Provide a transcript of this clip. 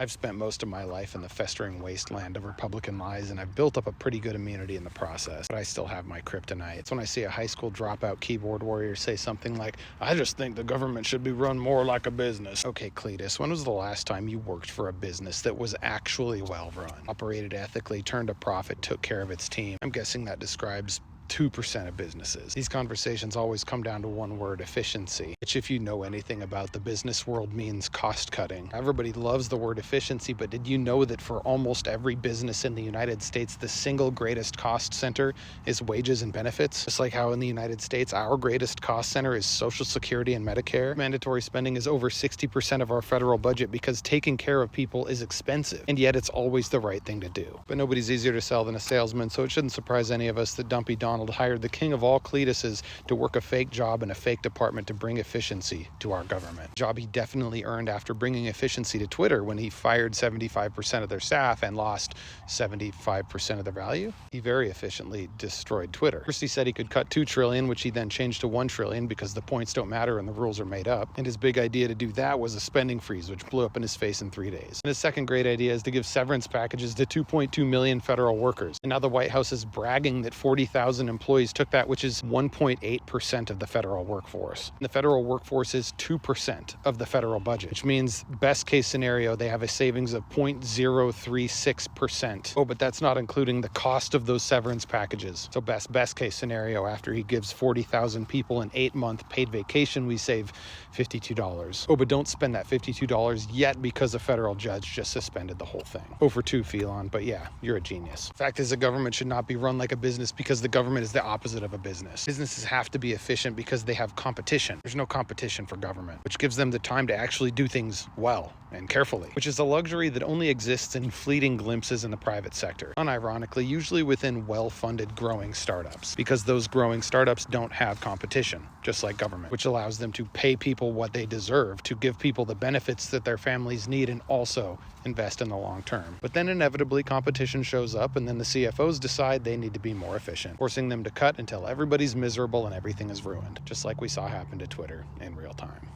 I've spent most of my life in the festering wasteland of Republican lies, and I've built up a pretty good immunity in the process, but I still have my kryptonite. It's when I see a high school dropout keyboard warrior say something like, "I just think the government should be run more like a business." Okay, Cletus, when was the last time you worked for a business that was actually well run, operated ethically, turned a profit, took care of its team? I'm guessing that describes 2% of businesses. These conversations always come down to one word: efficiency, which, if you know anything about the business world, means cost cutting. Everybody loves the word efficiency, but did you know that for almost every business in the United States, the single greatest cost center is wages and benefits? Just like how in the United States, our greatest cost center is Social Security and Medicare. Mandatory spending is over 60% of our federal budget because taking care of people is expensive, and yet it's always the right thing to do. But nobody's easier to sell than a salesman, so it shouldn't surprise any of us that Dumpy Donald hired the king of all Cletuses to work a fake job in a fake department to bring efficiency to our government. Job he definitely earned after bringing efficiency to Twitter when he fired 75% of their staff and lost 75% of their value. He very efficiently destroyed Twitter. First he said he could cut $2 trillion, which he then changed to $1 trillion because the points don't matter and the rules are made up. And his big idea to do that was a spending freeze, which blew up in his face in 3 days. And his second great idea is to give severance packages to 2.2 million federal workers. And now the White House is bragging that 40,000 employees took that, which is 1.8% of the federal workforce. And the federal workforce is 2% of the federal budget, which means best case scenario, they have a savings of 0.036%. Oh, but that's not including the cost of those severance packages. So best case scenario, after he gives 40,000 people an 8-month paid vacation, we save $52. Oh, but don't spend that $52 yet because a federal judge just suspended the whole thing. Over 2, Phelon, but yeah, you're a genius. Fact is, the government should not be run like a business because the government is the opposite of a business. Businesses have to be efficient because they have competition. There's no competition for government, which gives them the time to actually do things well and carefully, which is a luxury that only exists in fleeting glimpses in the private sector. Unironically, usually within well-funded growing startups, because those growing startups don't have competition, just like government, which allows them to pay people what they deserve, to give people the benefits that their families need, and also invest in the long term. But then inevitably competition shows up, and then the CFOs decide they need to be more efficient, forcing them to cut until everybody's miserable and everything is ruined, just like we saw happen to Twitter in real time.